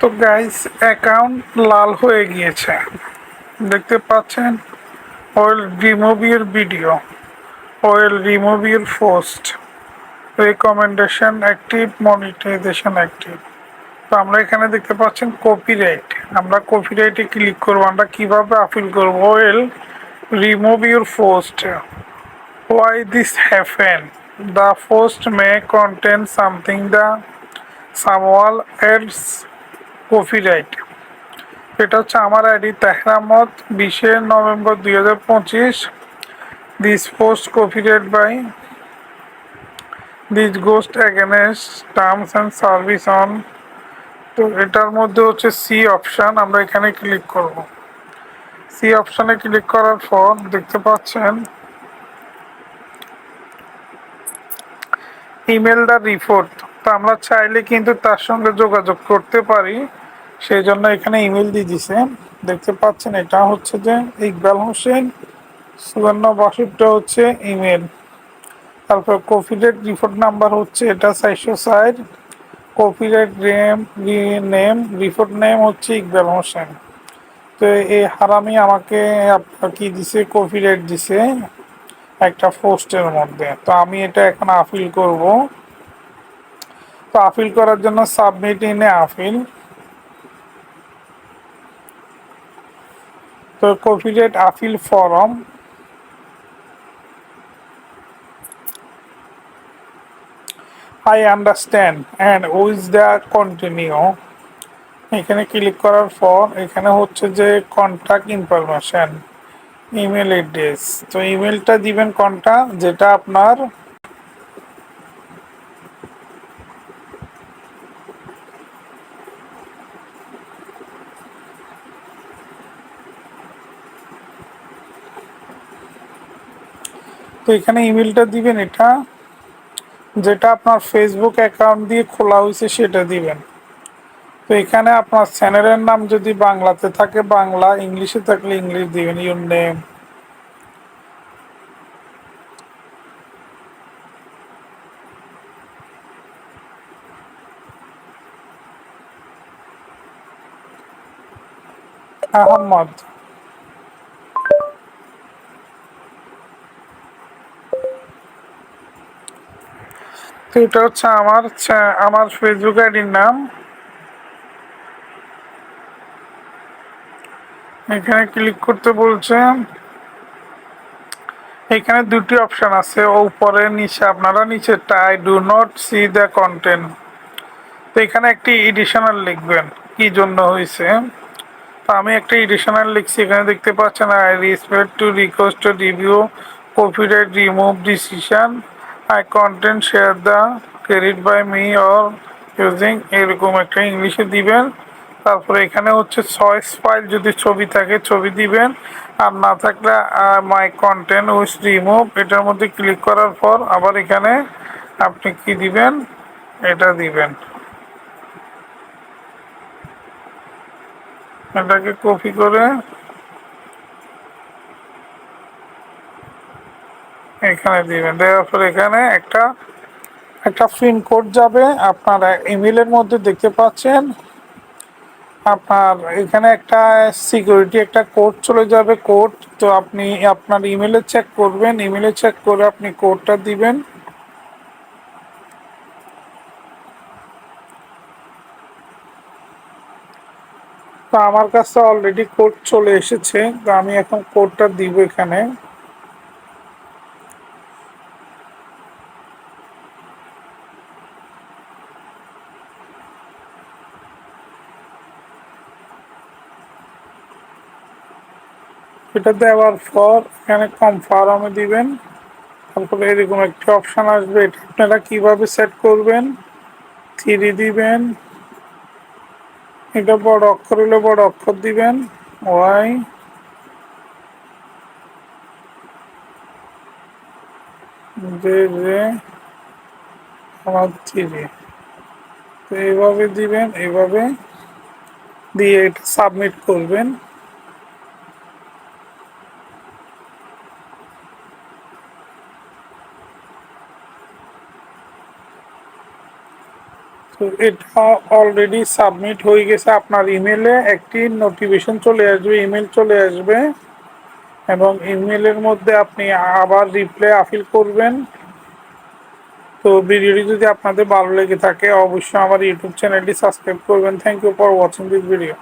তো guys, account লাল হয়ে গিয়েছে, দেখতে পাচ্ছেন। Well remove your video, well remove your post, recommendation active, monetization active. তো আমরা এখানে দেখতে পাচ্ছেন কপিরাইট। আমরা কপিরাইটে ক্লিক করবো। আমরা কিভাবে আপিল করব? Well remove your post, why this happen, the post may contain something the someone else copyright। এটা হচ্ছে আমার ID Taher Ahmed, 20 November 2025। This post copyright by this ghost against terms and service on. তো এটার মধ্যে হচ্ছে সি অপশান, আমরা এখানে click করব। সি অপশানে ক্লিক করার পর দেখতে পাচ্ছেন ইমেল দ্য রিপোর্ট। তো আমরা চাইলে কিন্তু তার সঙ্গে যোগাযোগ করতে পারি, সেই জন্য এখানে ইমেল দিয়ে দিছে। দেখতে পাচ্ছেন এটা হচ্ছে যে ইকবাল হোসেন 5462 হচ্ছে ইমেল। তারপর কপিরাইট রিপোর্ট নাম্বার হচ্ছে এটা 460। কপিরাইট নেম রিপোর্ট নেম হচ্ছে ইকবাল হোসেন। তো এই হারামি আমাকে আপনার কি দিছে, কপিরাইট দিছে একটা পোস্টের মধ্যে। তো আমি এটা এখন আপিল করব। তো আপিল করার জন্য সাবমিট ইনে আপিল। তো copyright appeal form, I understand and which the continue. এখানে ক্লিক করার পর এখানে হচ্ছে যে কন্ট্যাক্ট ইনফরমেশন, ইমেল অ্যাড্রেস। তো ইমেলটা দিবেন কোনটা, যেটা আপনার তো এখানে ইমেলটা দিবেন এটা যেটা আপনার ফেসবুক অ্যাকাউন্ট দিয়ে খোলা হয়েছে সেটা দিবেন। তো এখানে আপনার চ্যানেলের নাম যদি বাংলাতে থাকে বাংলা, ইংলিশে থাকলে ইংলিশ দিবেন, ইউর নেম। আহমদ। তো এটা হচ্ছে আমার ফেসবুক আইডির নাম। এখানে ক্লিক করতে বলছে। এখানে দুটি অপশন আছে, উপরে নিচে। আপনারা নিচেরটা I do not C the content. তো এখানে একটি এডিশনাল লিখবেন কি জন্য হয়েছে। তো আমি একটা এডিশনাল লিখছি। এখানে দেখতে পাচ্ছেন I respect to request to review copyright remove decision, I content share the credit by me or using, এরকম একটা ইংলিশে দিবেন। তারপরে এখানে হচ্ছে চয়েস ফাইল, যদি ছবি থাকে ছবি দিবেন, আর না থাকলে মাই কন্টেন্ট উইথ রিমুভ, এটার মধ্যে ক্লিক করার পর আবার এখানে আপনি কি দিবেন, এটা দিবেন। এটাকে কপি করে এখানে দিবেন। দেওয়ার পর এখানে একটা একটা প্রিন্ট কোড যাবে আপনার ইমেলের মধ্যে, দেখতে পাচ্ছেন। আপনার এখানে একটা সিকিউরিটি একটা কোড চলে যাবে, কোড। তো আপনি আপনার ইমেলে চেক করবেন, ইমেলে চেক করে আপনি কোডটা দিবেন। তো আমার কাছে অলরেডি কোড চলে এসেছে, তো আমি এখন কোডটা দিব এখানে। এটা দেওয়ার পর এখানে কনফার্মে দিবেন। তারপরে এরকম একটা অপশান আসবে, এটা আপনারা কিভাবে সেট করবেন। থ্রি দিবেন, এটা বড় অক্ষর হলে বড় অক্ষর দিবেন, ওয়াই যে আমার থ্রি। তো এইভাবে দিবেন, এইভাবে দিয়ে এটা সাবমিট করবেন। তো এটা অলরেডি সাবমিট হয়ে গেছে, আপনার ইমেলে একটি নোটিফিকেশন চলে আসবে, ইমেল চলে আসবে এবং ইমেলের মধ্যে আপনি আবার রিপ্লাই আপিল করবেন। তো ভিডিওটি যদি আপনাদের ভালো লেগে থাকে অবশ্যই আমার ইউটিউব চ্যানেলটি সাবস্ক্রাইব করবেন। Thank you for watching this video.